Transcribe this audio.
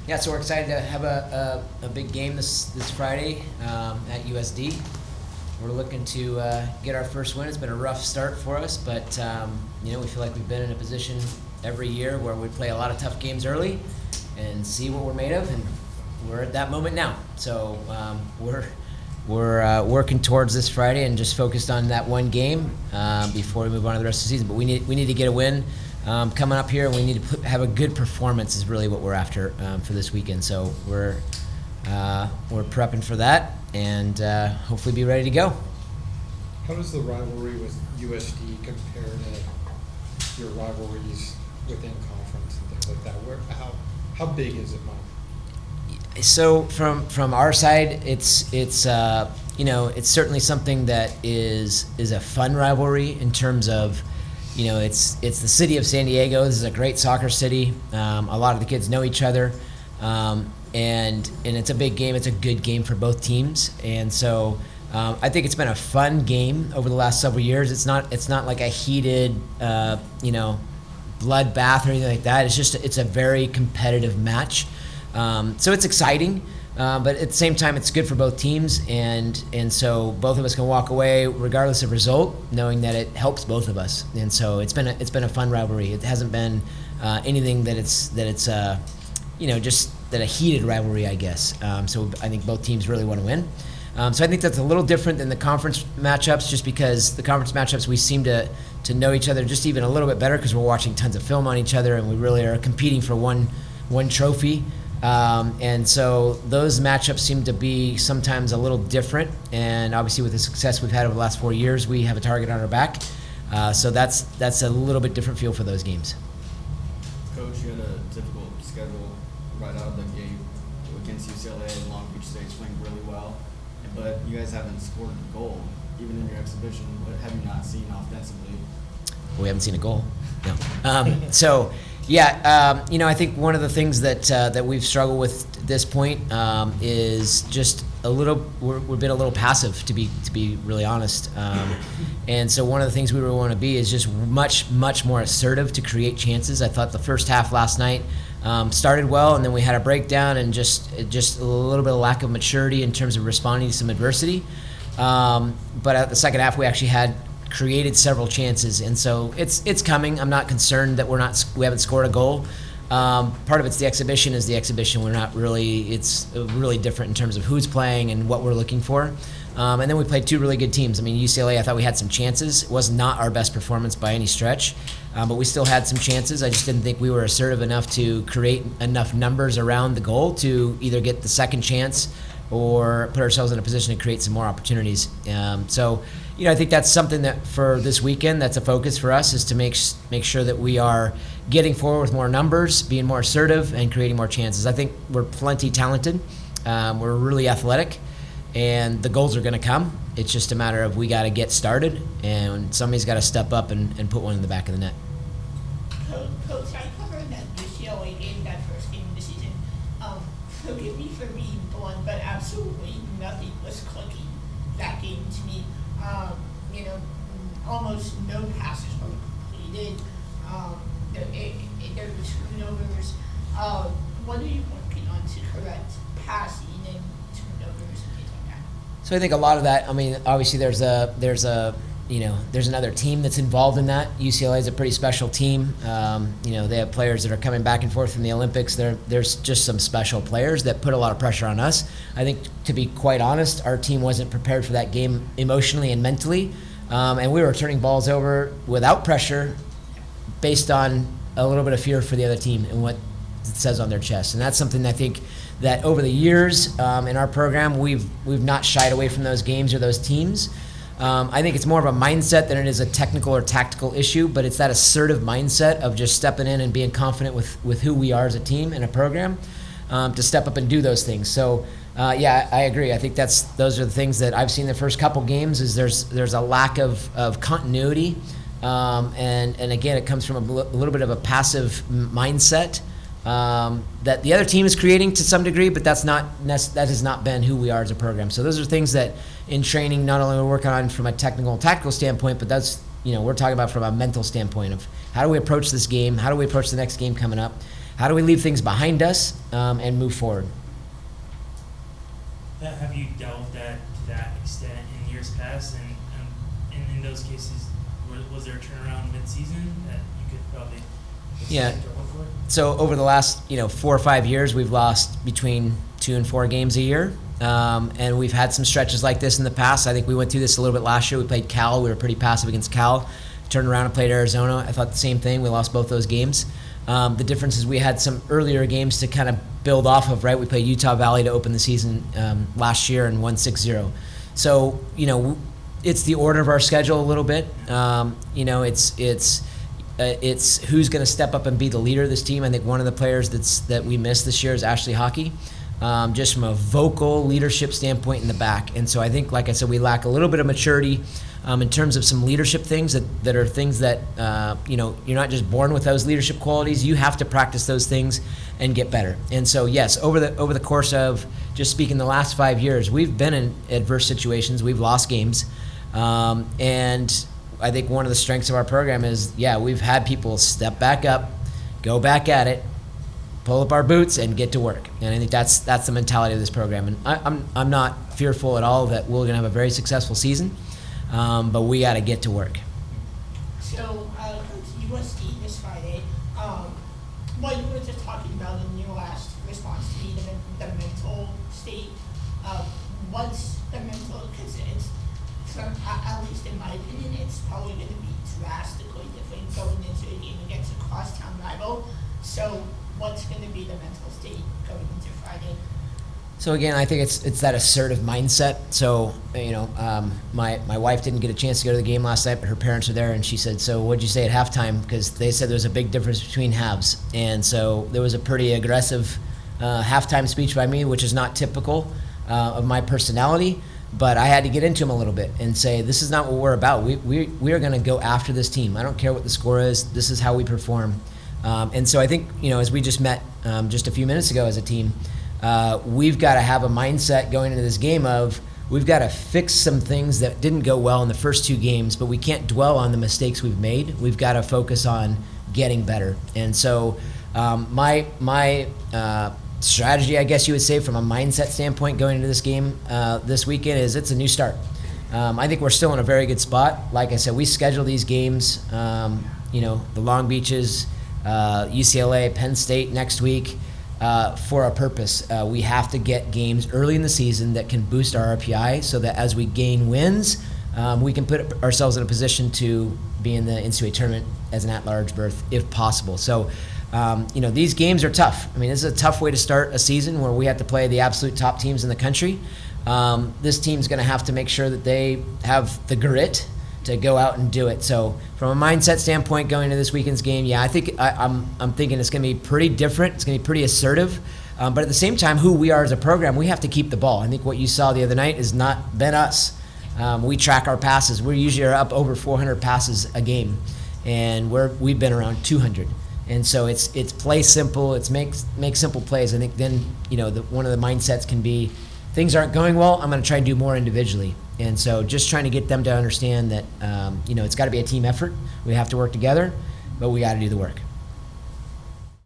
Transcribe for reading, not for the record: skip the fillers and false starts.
Yeah, so we're excited to have a big game this Friday at USD. We're looking to get our first win. It's been a rough start for us, but we feel like we've been in a position every year where we play a lot of tough games early and see what we're made of, and we're at that moment now. So we're working towards this Friday and just focused on that one game before we move on to the rest of the season. But we need to get a win coming up here, and we need to have a good performance is really what we're after for this weekend. So we're prepping for that and hopefully be ready to go. How does the rivalry with USD compare to your rivalries within conference and things like that? How big is it, Mike? So from our side, it's certainly something that is a fun rivalry in terms of, it's the city of San Diego. This is a great soccer city. A lot of the kids know each other, and it's a big game. It's a good game for both teams, and so I think it's been a fun game over the last several years. It's not like a heated bloodbath or anything like that. It's a very competitive match. So it's exciting, but at the same time, it's good for both teams, and so both of us can walk away regardless of result, knowing that it helps both of us. And so it's been a fun rivalry. It hasn't been anything that it's just that a heated rivalry, I guess. So I think both teams really want to win. So I think that's a little different than the conference matchups, just because the conference matchups we seem to know each other just even a little bit better because we're watching tons of film on each other, and we really are competing for one trophy. And so those matchups seem to be sometimes a little different, and obviously with the success we've had over the last 4 years, we have a target on our back. So that's a little bit different feel for those games. Coach, you had a difficult schedule right out of the gate against UCLA and Long Beach State's playing really well, but you guys haven't scored a goal even in your exhibition. What have you not seen offensively? We haven't seen a goal. No. So. Yeah, I think one of the things that we've struggled with at this point is just we've been a little passive, to be really honest. And so one of the things we really want to be is just much more assertive to create chances. I thought the first half last night started well, and then we had a breakdown and just a little bit of lack of maturity in terms of responding to some adversity. But at the second half, we actually had created several chances, and so it's coming. I'm not concerned that we haven't scored a goal. Part of it's the exhibition is the exhibition. It's really different in terms of who's playing and what we're looking for. And then we played two really good teams. I mean, UCLA, I thought we had some chances. It was not our best performance by any stretch, but we still had some chances. I just didn't think we were assertive enough to create enough numbers around the goal to either get the second chance or put ourselves in a position to create some more opportunities. So I think that's something that for this weekend, that's a focus for us, is to make sure that we are getting forward with more numbers, being more assertive, and creating more chances. I think we're plenty talented. We're really athletic, and the goals are going to come. It's just a matter of we got to get started, and somebody's got to step up and put one in the back of the net. Coach, I covered that UCLA game, that first game of the season. Forgive me for being blunt, but absolutely nothing was clicking that game to me. Almost no passes were completed. There was turnovers. What are you working on to correct passing and turnovers and things like that? So I think a lot of that. I mean, obviously there's another team that's involved in that. UCLA is a pretty special team. They have players that are coming back and forth from the Olympics. There's just some special players that put a lot of pressure on us. I think, to be quite honest, our team wasn't prepared for that game emotionally and mentally, and we were turning balls over without pressure, based on a little bit of fear for the other team and what it says on their chest. And that's something I think that over the years in our program we've not shied away from those games or those teams. I think it's more of a mindset than it is a technical or tactical issue, but it's that assertive mindset of just stepping in and being confident with who we are as a team and a program, to step up and do those things. So, I agree. I think those are the things that I've seen the first couple games is there's a lack of continuity, and again, it comes from a little bit of a passive mindset that the other team is creating to some degree, but that has not been who we are as a program. So those are things that in training not only we're working on from a technical and tactical standpoint, but we're talking about from a mental standpoint of how do we approach this game, how do we approach the next game coming up, how do we leave things behind us and move forward. Have you delved to that extent in years past, and in those cases, was there a turnaround mid-season that you could probably Yeah. expect or hope for? So over the last 4 or 5 years, we've lost between 2 and 4 games a year, and we've had some stretches like this in the past. I think we went through this a little bit last year. We played Cal. We were pretty passive against Cal. Turned around and played Arizona. I thought the same thing. We lost both those games. The difference is we had some earlier games to kind of build off of, right? We played Utah Valley to open the season last year and won 6-0. So, it's the order of our schedule a little bit. It's who's going to step up and be the leader of this team. I think one of the players that we missed this year is Ashley Hockey, just from a vocal leadership standpoint in the back. And so I think, like I said, we lack a little bit of maturity in terms of some leadership things that are things that, you're not just born with those leadership qualities. You have to practice those things and get better. And so, yes, over the course of, just speaking, the last 5 years, we've been in adverse situations. We've lost games. And I think one of the strengths of our program is, we've had people step back up, go back at it, pull up our boots, and get to work. And I think that's the mentality of this program. And I'm not fearful at all that we're going to have a very successful season, but we got to get to work. So, Coach, USD this Friday, what you were just talking about in your last response to me, the mental state, what's the mental, because at least in my opinion, it's probably going to be drastically different going into a game against a crosstown rival. So what's going to be the mental state going into Friday? So again, I think it's that assertive mindset. So my wife didn't get a chance to go to the game last night, but her parents were there, and she said, "So what'd you say at halftime?" Because they said there was a big difference between halves, and so there was a pretty aggressive halftime speech by me, which is not typical of my personality. But I had to get into him a little bit and say, this is not what we're about. We are going to go after this team. I don't care what the score is. This is how we perform. And so I think, as we just met just a few minutes ago as a team, we've got to have a mindset going into this game of we've got to fix some things that didn't go well in the first 2 games, but we can't dwell on the mistakes we've made. We've got to focus on getting better. And so my strategy, I guess you would say, from a mindset standpoint going into this game this weekend is it's a new start. I think we're still in a very good spot. Like I said, we schedule these games, the Long Beaches, UCLA, Penn State next week for a purpose. We have to get games early in the season that can boost our RPI so that as we gain wins, we can put ourselves in a position to be in the NCAA tournament as an at-large berth if possible. So these games are tough. I mean, this is a tough way to start a season where we have to play the absolute top teams in the country. This team's going to have to make sure that they have the grit to go out and do it. So from a mindset standpoint going into this weekend's game, I think I'm thinking it's going to be pretty different. It's going to be pretty assertive. But at the same time, who we are as a program, we have to keep the ball. I think what you saw the other night has not been us. We track our passes. We usually are up over 400 passes a game, and we've been around 200. And so it's play simple. It's make simple plays. I think then one of the mindsets can be things aren't going well. I'm going to try and do more individually. And so just trying to get them to understand that it's got to be a team effort. We have to work together, but we got to do the work.